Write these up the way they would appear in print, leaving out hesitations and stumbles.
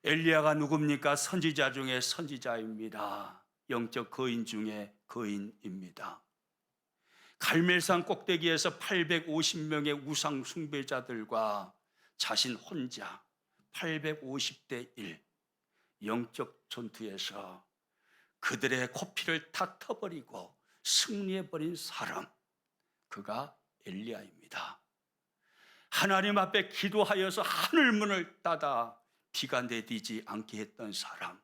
엘리야가 누굽니까? 선지자 중에 선지자입니다. 영적 거인 중에 거인입니다. 갈멜산 꼭대기에서 850명의 우상 숭배자들과 자신 혼자 850대 1 영적 전투에서 그들의 코피를 다 터버리고 승리해버린 사람, 그가 엘리야입니다. 하나님 앞에 기도하여서 하늘문을 닫아 비가 내리지 않게 했던 사람,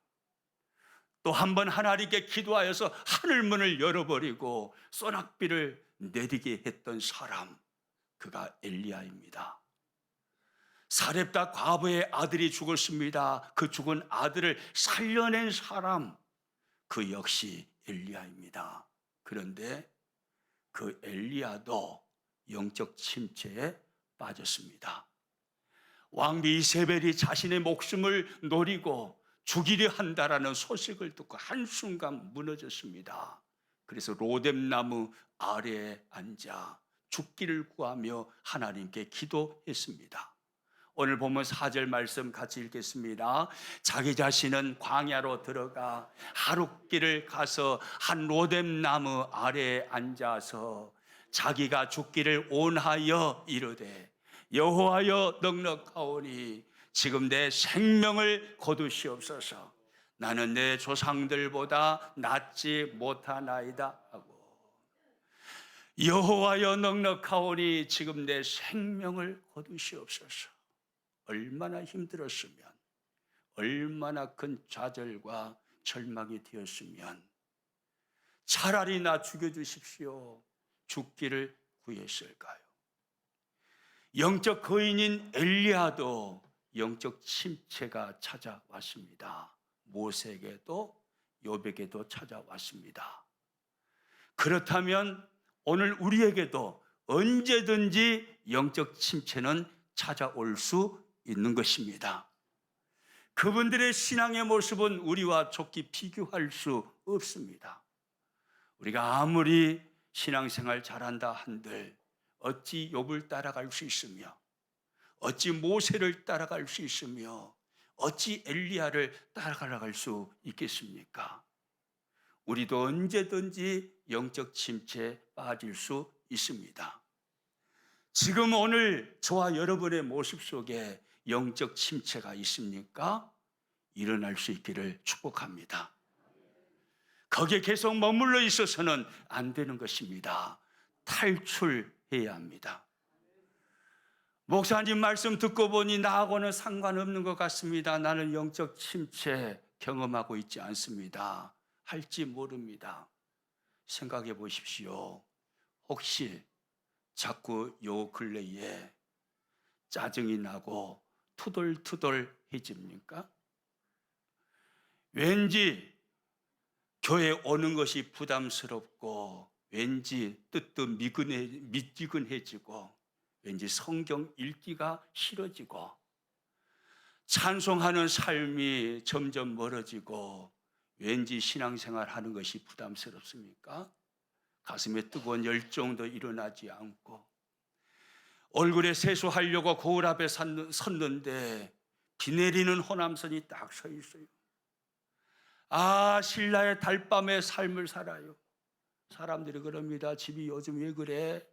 또 한 번 하나님께 기도하여서 하늘문을 열어버리고 소낙비를 내리게 했던 사람, 그가 엘리야입니다. 사렙다 과부의 아들이 죽었습니다. 그 죽은 아들을 살려낸 사람, 그 역시 엘리야입니다. 그런데 그 엘리야도 영적 침체에 빠졌습니다. 왕비 이세벨이 자신의 목숨을 노리고 죽이려 한다라는 소식을 듣고 한순간 무너졌습니다. 그래서 로뎀나무 아래에 앉아 죽기를 구하며 하나님께 기도했습니다. 오늘 보면 4절 말씀 같이 읽겠습니다. 자기 자신은 광야로 들어가 하룻길을 가서 한 로뎀나무 아래에 앉아서 자기가 죽기를 원하여 이르되 여호와여 넉넉하오니 지금 내 생명을 거두시옵소서. 나는 내 조상들보다 낫지 못하나이다 하고, 여호와여 넉넉하오니 지금 내 생명을 거두시옵소서. 얼마나 힘들었으면, 얼마나 큰 좌절과 절망이 되었으면 차라리 나 죽여주십시오, 죽기를 구했을까요? 영적 거인인 엘리야도 영적 침체가 찾아왔습니다. 모세에게도 욥에게도 찾아왔습니다. 그렇다면 오늘 우리에게도 언제든지 영적 침체는 찾아올 수 있는 것입니다. 그분들의 신앙의 모습은 우리와 좋게 비교할 수 없습니다. 우리가 아무리 신앙생활 잘한다 한들 어찌 욥을 따라갈 수 있으며, 어찌 모세를 따라갈 수 있으며, 어찌 엘리야를 따라갈 수 있겠습니까? 우리도 언제든지 영적 침체에 빠질 수 있습니다. 지금 오늘 저와 여러분의 모습 속에 영적 침체가 있습니까? 일어날 수 있기를 축복합니다. 거기에 계속 머물러 있어서는 안 되는 것입니다. 탈출해야 합니다. 목사님 말씀 듣고 보니 나하고는 상관없는 것 같습니다. 나는 영적 침체 경험하고 있지 않습니다. 할지 모릅니다. 생각해 보십시오. 혹시 자꾸 요 근래에 짜증이 나고 투덜투덜해집니까? 왠지 교회 오는 것이 부담스럽고, 왠지 미지근해지고, 왠지 성경 읽기가 싫어지고, 찬송하는 삶이 점점 멀어지고, 왠지 신앙생활 하는 것이 부담스럽습니까? 가슴에 뜨거운 열정도 일어나지 않고, 얼굴에 세수하려고 거울 앞에 섰는데 비 내리는 호남선이 딱 서 있어요. 아, 신라의 달밤의 삶을 살아요. 사람들이 그럽니다. 집이 요즘 왜 그래?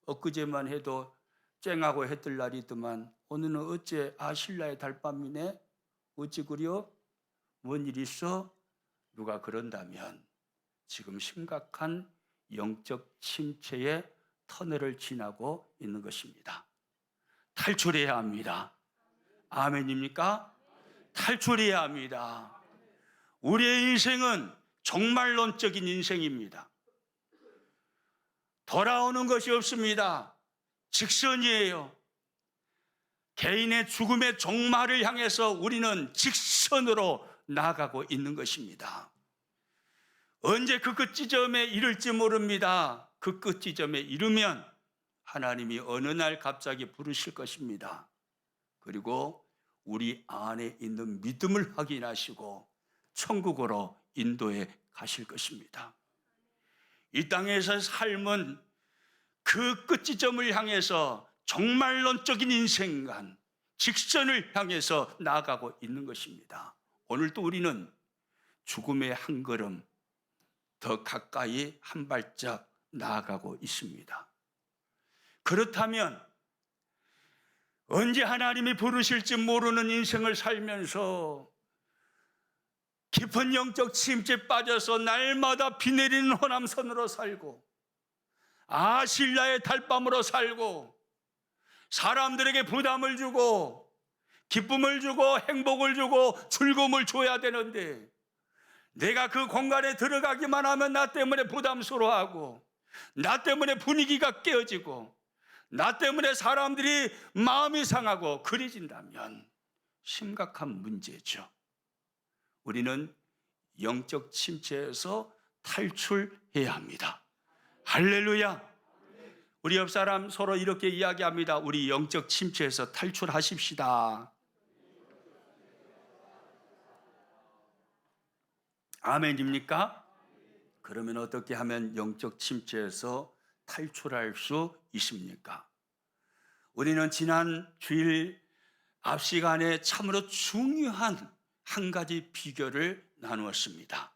엊그제만 해도 쨍하고 해뜰 날이더만 오늘은 어째 신라의 달밤이네? 어찌 그려? 뭔 일 있어? 누가 그런다면 지금 심각한 영적 침체의 터널을 지나고 있는 것입니다. 탈출해야 합니다. 아멘입니까? 탈출해야 합니다. 우리의 인생은 종말론적인 인생입니다. 돌아오는 것이 없습니다. 직선이에요. 개인의 죽음의 종말을 향해서 우리는 직선으로 나아가고 있는 것입니다. 언제 그 끝지점에 이를지 모릅니다. 그 끝지점에 이르면 하나님이 어느 날 갑자기 부르실 것입니다. 그리고 우리 안에 있는 믿음을 확인하시고 천국으로 인도해 가실 것입니다. 이 땅에서 삶은 그 끝지점을 향해서 종말론적인 인생관, 직선을 향해서 나아가고 있는 것입니다. 오늘도 우리는 죽음의 한 걸음 더 가까이 한 발짝 나아가고 있습니다. 그렇다면 언제 하나님이 부르실지 모르는 인생을 살면서 깊은 영적 침체에 빠져서 날마다 비 내리는 호남선으로 살고 아실라의 달밤으로 살고 사람들에게 부담을 주고 기쁨을 주고 행복을 주고 즐거움을 줘야 되는데 내가 그 공간에 들어가기만 하면 나 때문에 부담스러워하고 나 때문에 분위기가 깨어지고 나 때문에 사람들이 마음이 상하고 그리진다면 심각한 문제죠. 우리는 영적 침체에서 탈출해야 합니다. 할렐루야. 우리 옆 사람 서로 이렇게 이야기합니다. 우리 영적 침체에서 탈출하십시다. 아멘입니까? 그러면 어떻게 하면 영적 침체에서 탈출할 수 있습니까? 우리는 지난 주일 앞 시간에 참으로 중요한 한 가지 비결을 나누었습니다.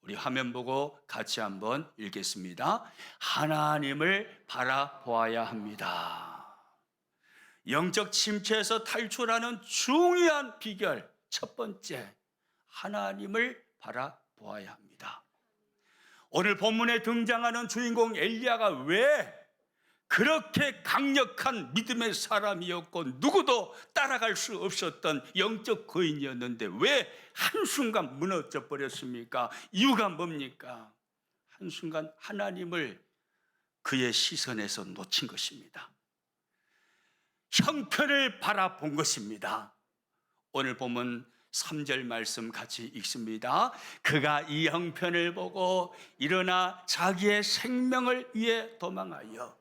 우리 화면 보고 같이 한번 읽겠습니다. 하나님을 바라보아야 합니다. 영적 침체에서 탈출하는 중요한 비결 첫 번째, 하나님을 바라보아야 합니다. 오늘 본문에 등장하는 주인공 엘리야가 왜 그렇게 강력한 믿음의 사람이었고 누구도 따라갈 수 없었던 영적 거인이었는데 왜 한순간 무너져 버렸습니까? 이유가 뭡니까? 한순간 하나님을 그의 시선에서 놓친 것입니다. 형편을 바라본 것입니다. 오늘 보면 3절 말씀 같이 읽습니다. 그가 이 형편을 보고 일어나 자기의 생명을 위해 도망하여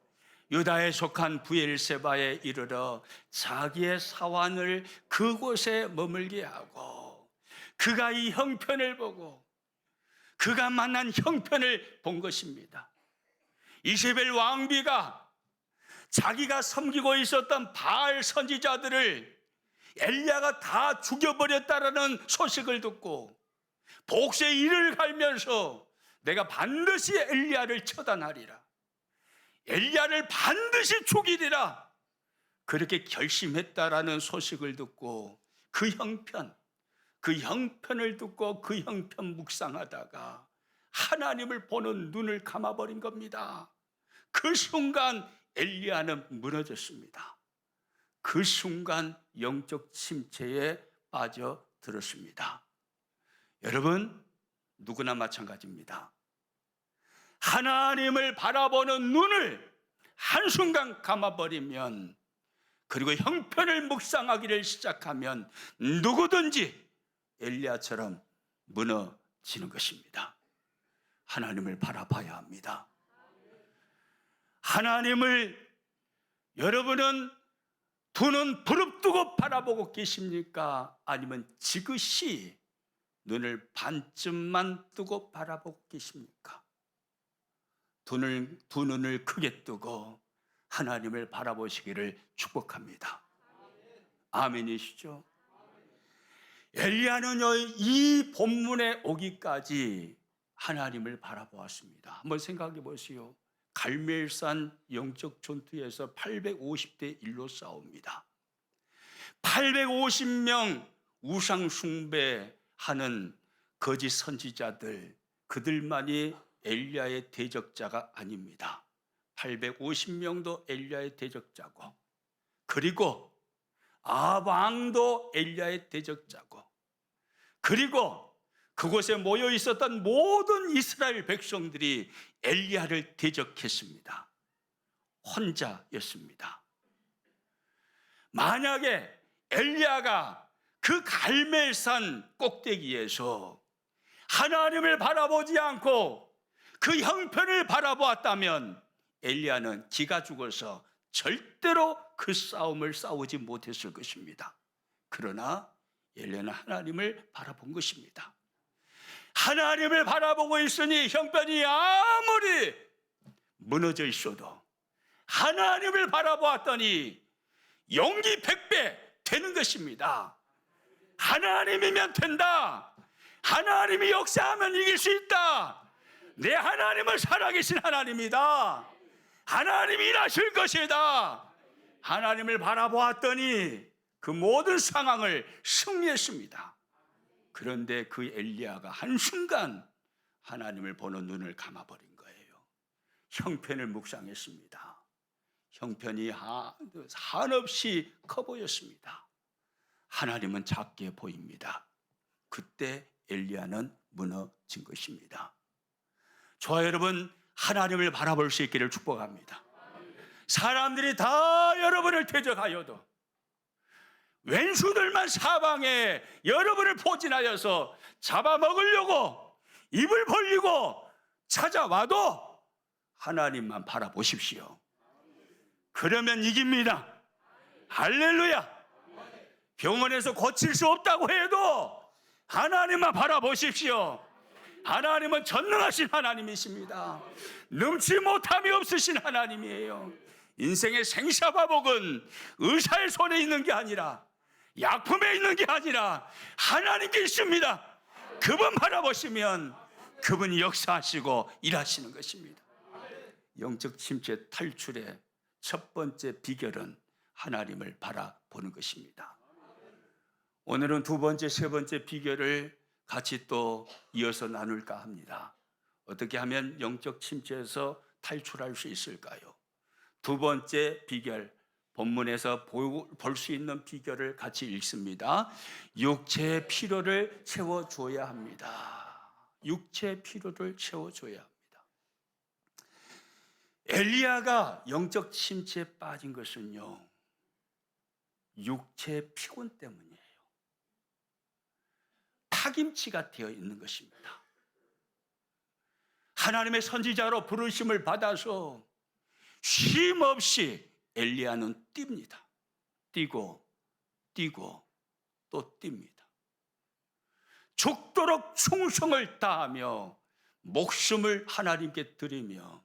유다에 속한 브엘세바에 이르러 자기의 사환을 그곳에 머물게 하고 그가 이 형편을 보고 그가 만난 형편을 본 것입니다. 이세벨 왕비가 자기가 섬기고 있었던 바알 선지자들을 엘리야가 다 죽여버렸다라는 소식을 듣고 복수의 일을 갈면서 내가 반드시 엘리야를 처단하리라, 엘리야를 반드시 죽이리라, 그렇게 결심했다라는 소식을 듣고 그 형편을 듣고 그 형편 묵상하다가 하나님을 보는 눈을 감아버린 겁니다. 그 순간 엘리야는 무너졌습니다. 그 순간 영적 침체에 빠져들었습니다. 여러분, 누구나 마찬가지입니다. 하나님을 바라보는 눈을 한순간 감아버리면, 그리고 형편을 묵상하기를 시작하면 누구든지 엘리야처럼 무너지는 것입니다. 하나님을 바라봐야 합니다. 하나님을 여러분은 두 눈 부릅뜨고 바라보고 계십니까? 아니면 지그시 눈을 반쯤만 뜨고 바라보고 계십니까? 두 눈을 크게 뜨고 하나님을 바라보시기를 축복합니다. 아멘이시죠? 엘리야는요, 이 본문에 오기까지 하나님을 바라보았습니다. 한번 생각해 보시오. 갈멜산 영적 전투에서 850대 1로 싸웁니다. 850명 우상 숭배하는 거짓 선지자들, 그들만이 엘리야의 대적자가 아닙니다. 850명도 엘리야의 대적자고, 그리고 아방도 엘리야의 대적자고, 그리고 그곳에 모여 있었던 모든 이스라엘 백성들이 엘리야를 대적했습니다. 혼자였습니다. 만약에 엘리야가 그 갈멜산 꼭대기에서 하나님을 바라보지 않고 그 형편을 바라보았다면 엘리야는 기가 죽어서 절대로 그 싸움을 싸우지 못했을 것입니다. 그러나 엘리야는 하나님을 바라본 것입니다. 하나님을 바라보고 있으니 형편이 아무리 무너져 있어도 하나님을 바라보았더니 용기 100배, 되는 것입니다. 하나님이면 된다. 하나님이 역사하면 이길 수 있다. 내 하나님은 살아계신 하나님이다. 하나님이 일하실 것이다. 하나님을 바라보았더니 그 모든 상황을 승리했습니다. 그런데 그 엘리야가 한순간 하나님을 보는 눈을 감아버린 거예요. 형편을 묵상했습니다. 형편이 한없이 커 보였습니다. 하나님은 작게 보입니다. 그때 엘리야는 무너진 것입니다. 저와 여러분, 하나님을 바라볼 수 있기를 축복합니다. 사람들이 다 여러분을 대적하여도, 왼수들만 사방에 여러분을 포진하여서 잡아먹으려고 입을 벌리고 찾아와도 하나님만 바라보십시오. 그러면 이깁니다. 할렐루야. 병원에서 고칠 수 없다고 해도 하나님만 바라보십시오. 하나님은 전능하신 하나님이십니다. 능치 못함이 없으신 하나님이에요. 인생의 생사화복은 의사의 손에 있는 게 아니라, 약품에 있는 게 아니라 하나님께 있습니다. 그분 바라보시면 그분이 역사하시고 일하시는 것입니다. 영적 침체 탈출의 첫 번째 비결은 하나님을 바라보는 것입니다. 오늘은 두 번째, 세 번째 비결을 같이 또 이어서 나눌까 합니다. 어떻게 하면 영적 침체에서 탈출할 수 있을까요? 두 번째 비결, 본문에서 볼 수 있는 비결을 같이 읽습니다. 육체의 필요를 채워줘야 합니다. 육체의 필요를 채워줘야 합니다. 엘리야가 영적 침체에 빠진 것은요, 육체의 피곤 때문이에요. 파김치가 되어 있는 것입니다. 하나님의 선지자로 부르심을 받아서 쉼없이 엘리야는 뜁니다. 뛰고 또 뜁니다. 죽도록 충성을 다하며 목숨을 하나님께 드리며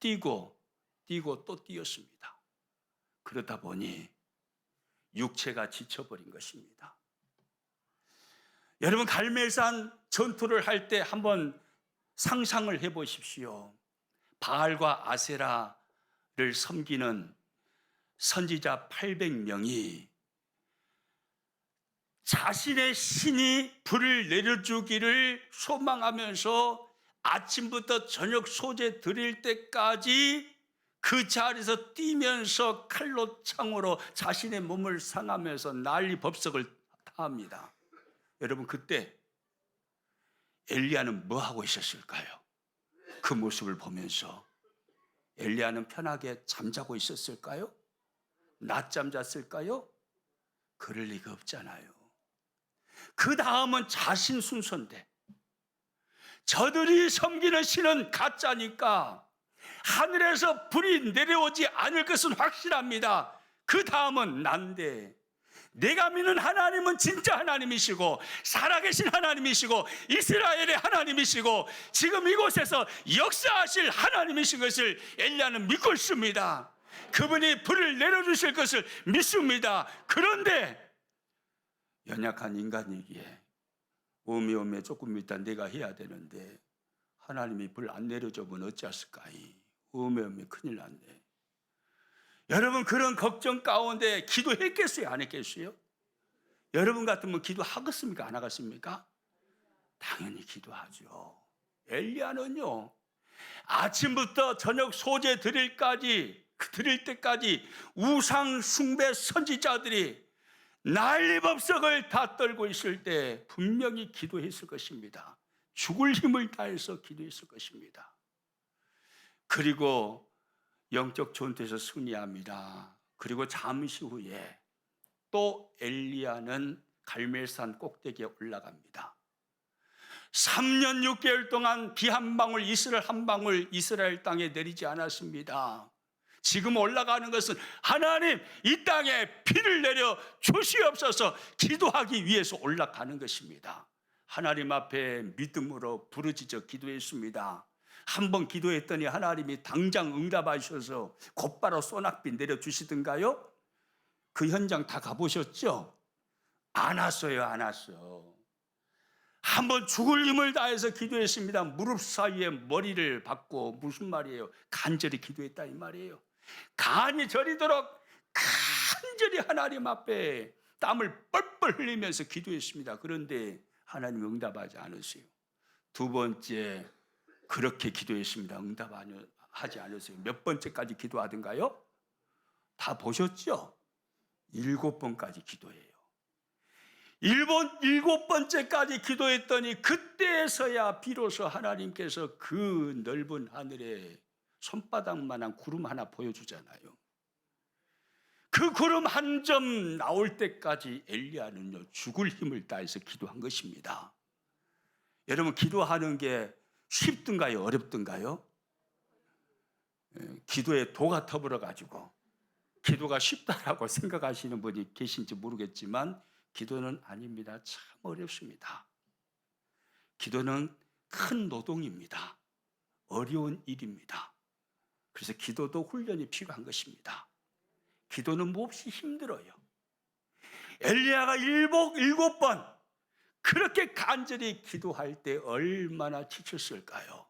뛰고 또 뛰었습니다. 그러다 보니 육체가 지쳐버린 것입니다. 여러분, 갈멜산 전투를 할 때 한번 상상을 해보십시오. 바알과 아세라를 섬기는 선지자 800명이 자신의 신이 불을 내려주기를 소망하면서 아침부터 저녁 소재 드릴 때까지 그 자리에서 뛰면서 칼로 창으로 자신의 몸을 상하면서 난리법석을 다합니다. 여러분, 그때 엘리야는 뭐 하고 있었을까요? 그 모습을 보면서 엘리야는 편하게 잠자고 있었을까요? 낮잠 잤을까요? 그럴 리가 없잖아요. 그 다음은 자신 순서인데, 저들이 섬기는 신은 가짜니까 하늘에서 불이 내려오지 않을 것은 확실합니다. 그 다음은 난데, 내가 믿는 하나님은 진짜 하나님이시고 살아계신 하나님이시고 이스라엘의 하나님이시고 지금 이곳에서 역사하실 하나님이신 것을 엘리야는 믿고 있습니다. 그분이 불을 내려주실 것을 믿습니다. 그런데 연약한 인간이기에 오메 조금 있다 내가 해야 되는데 하나님이 불 안 내려주면 어찌하실까이. 오메 큰일 났네. 여러분, 그런 걱정 가운데 기도했겠어요? 안 했겠어요? 여러분 같으면 기도하겠습니까? 안 하겠습니까? 당연히 기도하죠. 엘리야는요, 아침부터 저녁 소재 드릴 때까지 우상 숭배 선지자들이 난리법석을 다 떨고 있을 때 분명히 기도했을 것입니다. 죽을 힘을 다해서 기도했을 것입니다. 그리고 영적 전투에서 승리합니다. 그리고 잠시 후에 또 엘리야는 갈멜산 꼭대기에 올라갑니다. 3년 6개월 동안 비 한 방울, 이슬 한 방울 이스라엘 땅에 내리지 않았습니다. 지금 올라가는 것은 하나님, 이 땅에 비를 내려 주시옵소서 기도하기 위해서 올라가는 것입니다. 하나님 앞에 믿음으로 부르짖어 기도했습니다. 한번 기도했더니 하나님이 당장 응답하셔서 곧바로 소낙비 내려주시던가요? 그 현장 다 가보셨죠? 안 왔어요, 안 왔어. 한번 죽을 힘을 다해서 기도했습니다. 무릎 사이에 머리를 박고, 무슨 말이에요? 간절히 기도했다 이 말이에요. 간이 저리도록 간절히 하나님 앞에 땀을 뻘뻘 흘리면서 기도했습니다. 그런데 하나님 응답하지 않으세요. 두 번째 그렇게 기도했습니다. 응답하지 않으세요. 몇 번째까지 기도하던가요? 다 보셨죠? 7번까지 기도해요. 7번째까지 기도했더니 그때서야 비로소 하나님께서 그 넓은 하늘에 손바닥만한 구름 하나 보여주잖아요. 그 구름 한 점 나올 때까지 엘리야는요 죽을 힘을 다해서 기도한 것입니다. 여러분, 기도하는 게 쉽든가요, 어렵든가요? 기도에 도가 터불어가지고 기도가 쉽다라고 생각하시는 분이 계신지 모르겠지만 기도는 아닙니다. 참 어렵습니다. 기도는 큰 노동입니다. 어려운 일입니다. 그래서 기도도 훈련이 필요한 것입니다. 기도는 몹시 힘들어요. 엘리야가 7번 그렇게 간절히 기도할 때 얼마나 지쳤을까요?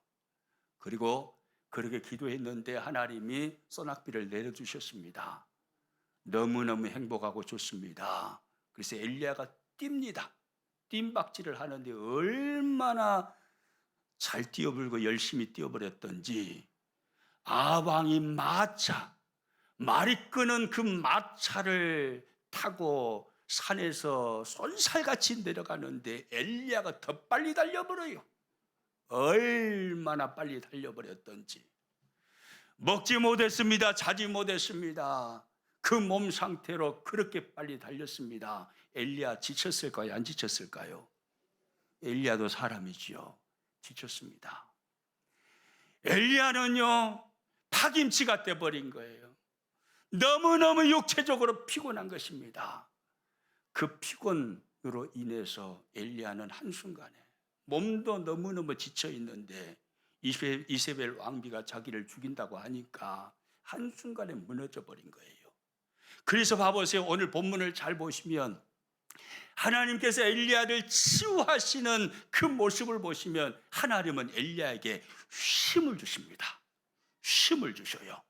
그리고 그렇게 기도했는데 하나님이 소낙비를 내려주셨습니다. 너무너무 행복하고 좋습니다. 그래서 엘리야가 띨니다. 뜀박질을 하는데 얼마나 잘 뛰어불고 열심히 뛰어버렸던지 아방이 말이 끄는 그 마차를 타고 산에서 쏜살같이 내려가는데 엘리야가 더 빨리 달려버려요. 얼마나 빨리 달려버렸던지. 먹지 못했습니다. 자지 못했습니다. 그 몸 상태로 그렇게 빨리 달렸습니다. 엘리야 지쳤을까요? 안 지쳤을까요? 엘리야도 사람이지요. 지쳤습니다. 엘리야는요 파김치가 돼버린 거예요. 너무너무 육체적으로 피곤한 것입니다. 그 피곤으로 인해서 엘리야는 한순간에 몸도 너무너무 지쳐 있는데 이세벨 왕비가 자기를 죽인다고 하니까 한순간에 무너져 버린 거예요. 그래서 봐보세요. 오늘 본문을 잘 보시면 하나님께서 엘리야를 치유하시는 그 모습을 보시면 하나님은 엘리야에게 힘을 주십니다. 힘을 주셔요.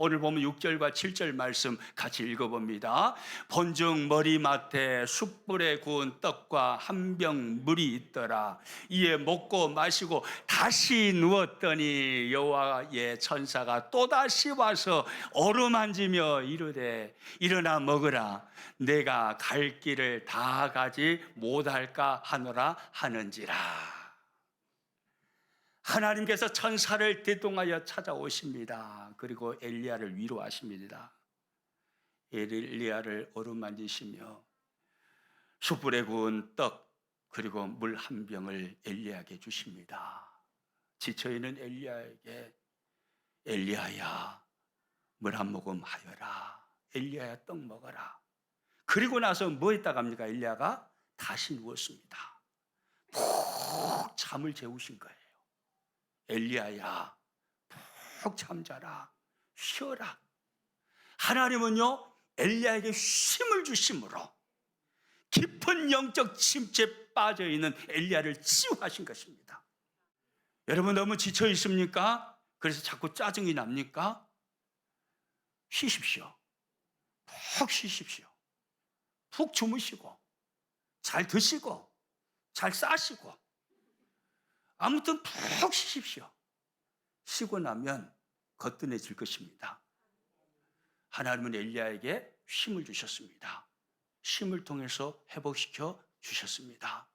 오늘 보면 6절과 7절 말씀 같이 읽어봅니다. 본즉 머리맡에 숯불에 구운 떡과 한 병 물이 있더라. 이에 먹고 마시고 다시 누웠더니 여호와의 천사가 또다시 와서 어루만지며 이르되 일어나 먹으라. 내가 갈 길을 다 가지 못할까 하노라 하는지라. 하나님께서 천사를 대동하여 찾아오십니다. 그리고 엘리야를 위로하십니다. 엘리야를 어루만지시며 숯불에 구운 떡 그리고 물 한 병을 엘리야에게 주십니다. 지쳐있는 엘리야에게 엘리야야 물 한 모금 하여라. 엘리야야 떡 먹어라. 그리고 나서 뭐 했다고 합니까? 엘리야가 다시 누웠습니다. 푹 잠을 재우신 거예요. 엘리야야 푹 잠자라. 쉬어라. 하나님은요 엘리야에게 힘을 주심으로 깊은 영적 침체에 빠져있는 엘리야를 치유하신 것입니다. 여러분 너무 지쳐 있습니까? 그래서 자꾸 짜증이 납니까? 쉬십시오. 푹 쉬십시오. 푹 주무시고 잘 드시고 잘 싸시고 아무튼 푹 쉬십시오. 쉬고 나면 거뜬해질 것입니다. 하나님은 엘리야에게 힘을 주셨습니다. 힘을 통해서 회복시켜 주셨습니다.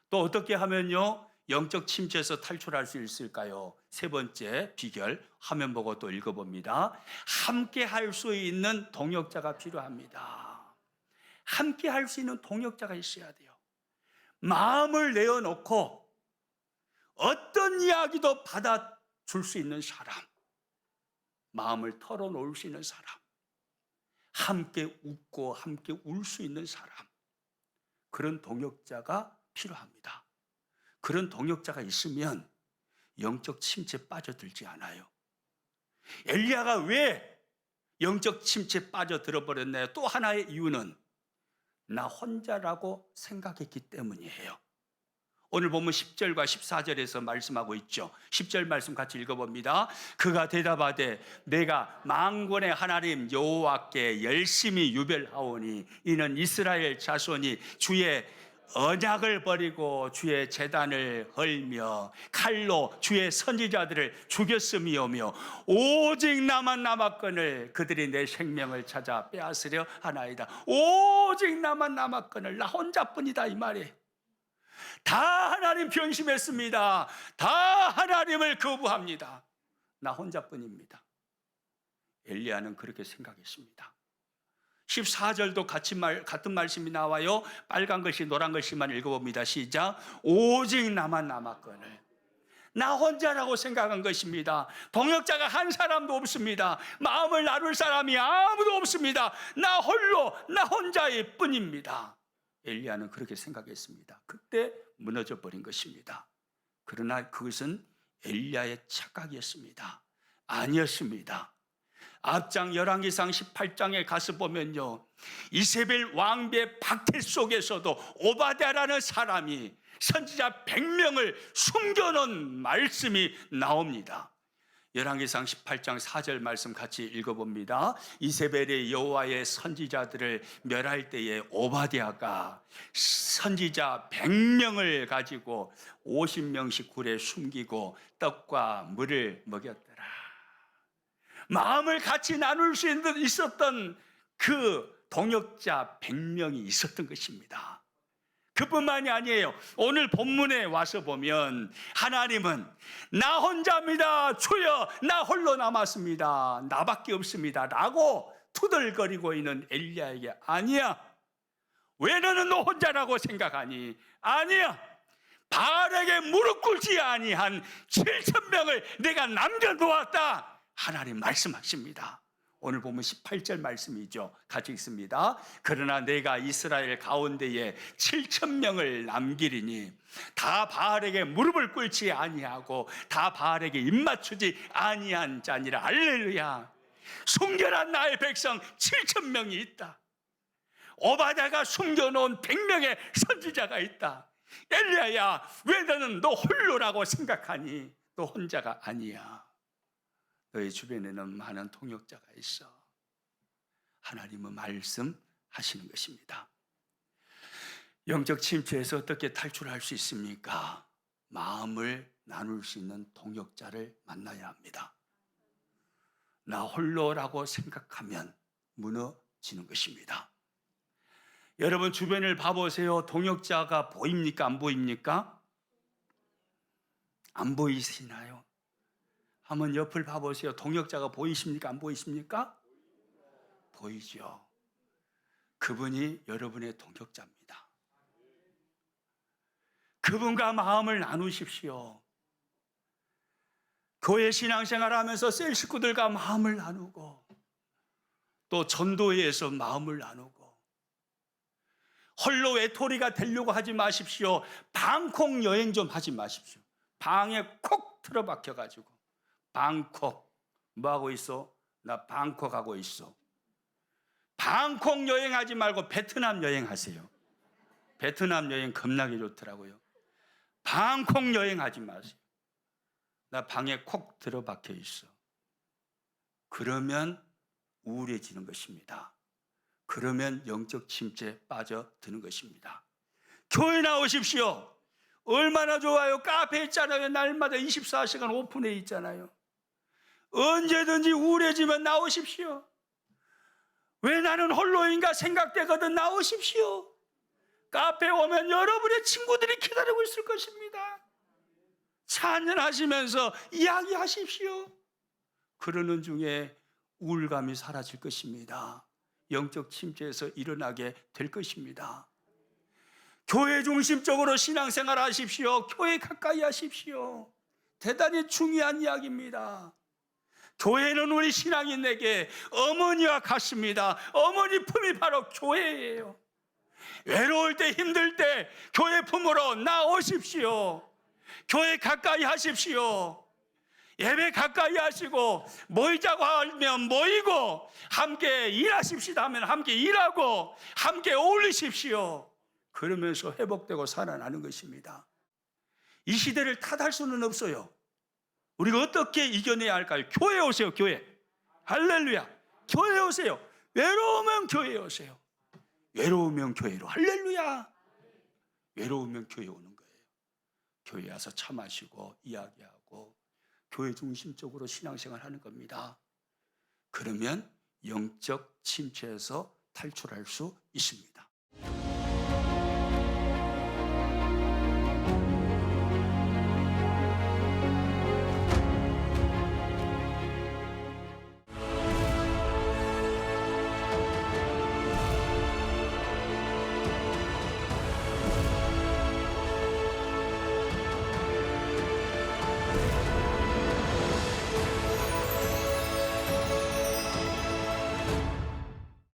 또 어떻게 하면요 영적 침체에서 탈출할 수 있을까요? 세 번째 비결 화면 보고 또 읽어봅니다. 함께 할 수 있는 동역자가 필요합니다. 함께 할 수 있는 동역자가 있어야 돼요. 마음을 내어놓고 어떤 이야기도 받아줄 수 있는 사람, 마음을 털어놓을 수 있는 사람, 함께 웃고 함께 울 수 있는 사람, 그런 동역자가 필요합니다. 그런 동역자가 있으면 영적 침체에 빠져들지 않아요. 엘리야가 왜 영적 침체에 빠져들어 버렸나요? 또 하나의 이유는 나 혼자라고 생각했기 때문이에요. 오늘 보면 10절과 14절에서 말씀하고 있죠. 10절 말씀 같이 읽어봅니다. 그가 대답하되 내가 만군의 하나님 여호와께 열심히 유별하오니 이는 이스라엘 자손이 주의 언약을 버리고 주의 제단을 헐며 칼로 주의 선지자들을 죽였음이오며 오직 나만 남았거늘 그들이 내 생명을 찾아 빼앗으려 하나이다. 오직 나만 남았거늘 나 혼자뿐이다 이 말이에요. 다 하나님 변심했습니다. 다 하나님을 거부합니다. 나 혼자뿐입니다. 엘리야는 그렇게 생각했습니다. 14절도 같은 말씀이 나와요. 빨간 글씨 노란 글씨만 읽어봅니다. 시작. 오직 나만 남았거늘 나 혼자라고 생각한 것입니다. 동역자가 한 사람도 없습니다. 마음을 나눌 사람이 아무도 없습니다. 나 홀로 나 혼자일 뿐입니다. 엘리야는 그렇게 생각했습니다. 그때 무너져 버린 것입니다. 그러나 그것은 엘리야의 착각이었습니다. 아니었습니다. 앞장 열왕기상 18장에 가서 보면요, 이세벨 왕비의 박해 속에서도 오바댜라는 사람이 선지자 100명을 숨겨놓은 말씀이 나옵니다. 열왕기상 18장 4절 말씀 같이 읽어봅니다. 이세벨의 여호와의 선지자들을 멸할 때에 오바댜가 선지자 100명을 가지고 50명씩 굴에 숨기고 떡과 물을 먹였더라. 마음을 같이 나눌 수 있었던 그 동역자 100명이 있었던 것입니다. 그뿐만이 아니에요. 오늘 본문에 와서 보면 하나님은 나 혼자입니다. 주여 나 홀로 남았습니다. 나밖에 없습니다. 라고 투덜거리고 있는 엘리야에게 아니야. 왜 너는 너 혼자라고 생각하니? 아니야. 바알에게 무릎 꿇지 아니한 7,000명을 내가 남겨놓았다. 하나님 말씀하십니다. 오늘 보면 18절 말씀이죠. 같이 읽습니다. 그러나 내가 이스라엘 가운데에 7,000명을 남기리니 다 바알에게 무릎을 꿇지 아니하고 다 바알에게 입맞추지 아니한 자니라. 할렐루야. 숨겨난 나의 백성 7,000명이 있다. 오바댜가 숨겨놓은 100명의 선지자가 있다. 엘리야야, 왜 너는 너 홀로라고 생각하니? 너 혼자가 아니야. 너의 주변에는 많은 동역자가 있어. 하나님은 말씀하시는 것입니다. 영적 침체에서 어떻게 탈출할 수 있습니까? 마음을 나눌 수 있는 동역자를 만나야 합니다. 나 홀로라고 생각하면 무너지는 것입니다. 여러분 주변을 봐보세요. 동역자가 보입니까? 안 보입니까? 안 보이시나요? 한번 옆을 봐보세요. 동역자가 보이십니까? 안 보이십니까? 보이죠. 그분이 여러분의 동역자입니다. 그분과 마음을 나누십시오. 교회 신앙생활 하면서 셀 식구들과 마음을 나누고 또 전도회에서 마음을 나누고 홀로 외톨이가 되려고 하지 마십시오. 방콕 여행 좀 하지 마십시오. 방에 콕 틀어박혀가지고 방콕 뭐하고 있어? 나 방콕 하고 있어. 방콕 여행하지 말고 베트남 여행하세요. 베트남 여행 겁나게 좋더라고요. 방콕 여행하지 마세요. 나 방에 콕 들어박혀 있어. 그러면 우울해지는 것입니다. 그러면 영적 침체에 빠져드는 것입니다. 교회 나오십시오. 얼마나 좋아요. 카페 있잖아요. 날마다 24시간 오픈해 있잖아요. 언제든지 우울해지면 나오십시오. 왜 나는 홀로인가 생각되거든 나오십시오. 카페 오면 여러분의 친구들이 기다리고 있을 것입니다. 찬양하시면서 이야기하십시오. 그러는 중에 우울감이 사라질 것입니다. 영적 침체에서 일어나게 될 것입니다. 교회 중심적으로 신앙생활 하십시오. 교회 가까이 하십시오. 대단히 중요한 이야기입니다. 교회는 우리 신앙인에게 어머니와 같습니다. 어머니 품이 바로 교회예요. 외로울 때 힘들 때 교회 품으로 나오십시오. 교회 가까이 하십시오. 예배 가까이 하시고 모이자고 하면 모이고 함께 일하십시다 하면 함께 일하고 함께 어울리십시오. 그러면서 회복되고 살아나는 것입니다. 이 시대를 탓할 수는 없어요. 우리가 어떻게 이겨내야 할까요? 교회에 오세요. 교회. 할렐루야. 교회에 오세요. 외로우면 교회에 오세요. 외로우면 교회로. 할렐루야. 외로우면 교회 오는 거예요. 교회에 와서 차 마시고 이야기하고 교회 중심적으로 신앙생활 하는 겁니다. 그러면 영적 침체에서 탈출할 수 있습니다.